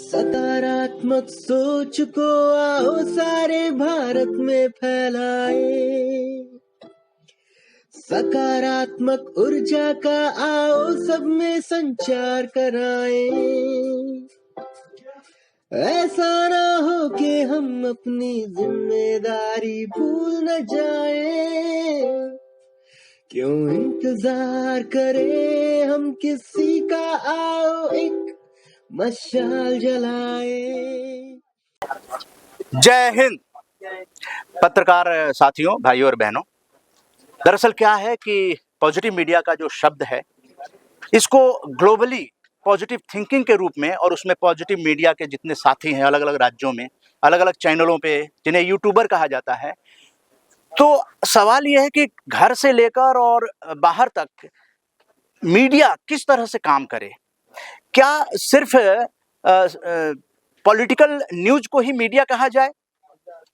सकारात्मक सोच को आओ सारे भारत में फैलाए, सकारात्मक ऊर्जा का आओ सब में संचार कराए। ऐसा ना हो कि हम अपनी जिम्मेदारी भूल न जाए, क्यों इंतजार करें हम किसी का, आओ एक मशाल जलाए। जय हिंद पत्रकार साथियों, भाइयों और बहनों। दरअसल क्या है कि पॉजिटिव मीडिया का जो शब्द है, इसको ग्लोबली पॉजिटिव थिंकिंग के रूप में, और उसमें पॉजिटिव मीडिया के जितने साथी हैं अलग अलग राज्यों में, अलग अलग चैनलों पे, जिन्हें यूट्यूबर कहा जाता है, तो सवाल यह है कि घर से लेकर और बाहर तक मीडिया किस तरह से काम करे। क्या सिर्फ पॉलिटिकल न्यूज को ही मीडिया कहा जाए?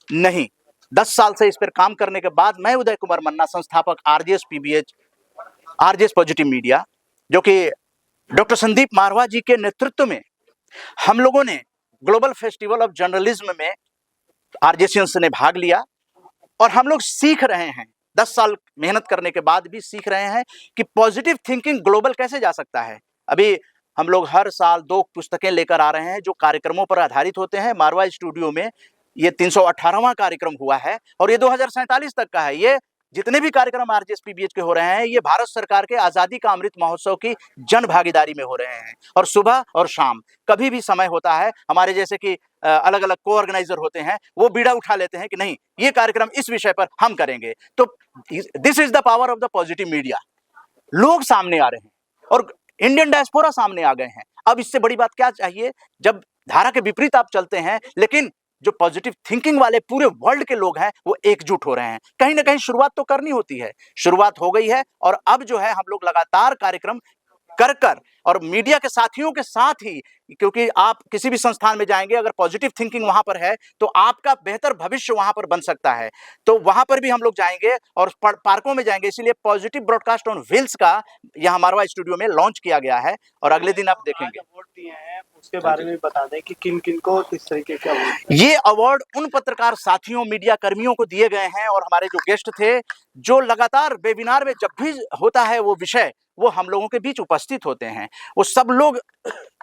नहीं। 10 साल से इस पर काम करने के बाद मैं उदय कुमार मन्ना, संस्थापक RJS PBH, RJS positive media, जो कि डॉक्टर संदीप मारवा जी के नेतृत्व में हम लोगों ने ग्लोबल फेस्टिवल ऑफ जर्नलिज्म में आरजेएसियंस ने भाग लिया, और हम लोग सीख रहे हैं। 10 साल मेहनत करने के बाद भी सीख रहे हैं कि पॉजिटिव थिंकिंग ग्लोबल कैसे जा सकता है। अभी हम लोग हर साल 2 पुस्तकें लेकर आ रहे हैं जो कार्यक्रमों पर आधारित होते हैं। मारवा स्टूडियो में ये 318वां कार्यक्रम हुआ है और ये 2047 तक का है। ये जितने भी कार्यक्रम आरजेएस पीबीएच के हो रहे हैं, ये भारत सरकार के आजादी का अमृत महोत्सव की जन भागीदारी में हो रहे हैं, और सुबह और शाम कभी भी समय होता है, हमारे जैसे कि अलग अलग को ऑर्गेनाइजर होते हैं, वो बीड़ा उठा लेते हैं कि नहीं, ये कार्यक्रम इस विषय पर हम करेंगे। तो this is the power of the positive media. लोग सामने आ रहे हैं और इंडियन डायस्पोरा सामने आ गए हैं। अब इससे बड़ी बात क्या चाहिए, जब धारा के विपरीत आप चलते हैं, लेकिन जो पॉजिटिव थिंकिंग वाले पूरे वर्ल्ड के लोग हैं वो एकजुट हो रहे हैं। कहीं ना कहीं शुरुआत तो करनी होती है, शुरुआत हो गई है, और अब जो है हम लोग लगातार कार्यक्रम कर और मीडिया के साथियों के साथ ही, क्योंकि आप किसी भी संस्थान में जाएंगे, अगर पॉजिटिव थिंकिंग वहां पर है तो आपका बेहतर भविष्य वहां पर बन सकता है। तो वहां पर भी हम लोग जाएंगे और पार्कों में जाएंगे। इसीलिए पॉजिटिव ब्रॉडकास्ट ऑन व्हील्स का यहाँ मारवा स्टूडियो में लॉन्च किया गया है, और अगले दिन आप देखेंगे। अवार्ड दिए हैं, उसके बारे में बता दें कि किन किन को किस तरीके के अवार्ड। ये अवार्ड उन पत्रकार साथियों, मीडिया कर्मियों को दिए गए हैं, और हमारे जो गेस्ट थे, जो लगातार वेबिनार में जब भी होता है वो विषय, वो हम लोगों के बीच उपस्थित होते हैं। वो सब लोग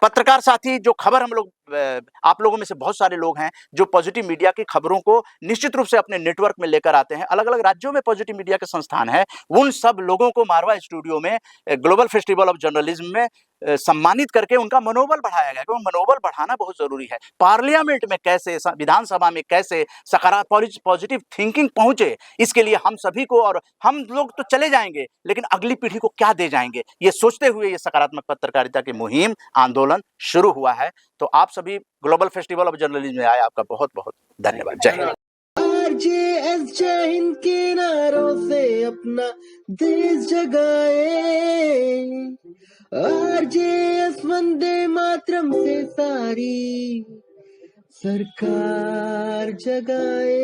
पत्रकार साथी, जो खबर हम लोग, आप लोगों में से बहुत सारे लोग हैं जो पॉजिटिव मीडिया की खबरों को निश्चित रूप से अपने नेटवर्क में लेकर आते हैं। अलग अलग राज्यों में पॉजिटिव मीडिया के संस्थान है, उन सब लोगों को मारवा स्टूडियो में ग्लोबल फेस्टिवल ऑफ जर्नलिज्म में सम्मानित करके उनका मनोबल बढ़ाया गया, क्योंकि मनोबल बढ़ाना बहुत जरूरी है। पार्लियामेंट में कैसे, विधानसभा में कैसे सकारात्मक पॉजिटिव थिंकिंग पहुंचे, इसके लिए हम सभी को, और हम लोग तो चले जाएंगे लेकिन अगली पीढ़ी को क्या दे जाएंगे, ये सोचते हुए ये सकारात्मक पत्रकारिता की मुहिम, आंदोलन शुरू हुआ है। तो आप सभी ग्लोबल फेस्टिवल ऑफ जर्नलिज्म में आए, आपका बहुत बहुत धन्यवाद। जय हिंद। आरजेएस जय हिंद के नारों से अपना देश जगाए, आरजेएस वंदे मातरम से सारी सरकार जगाए।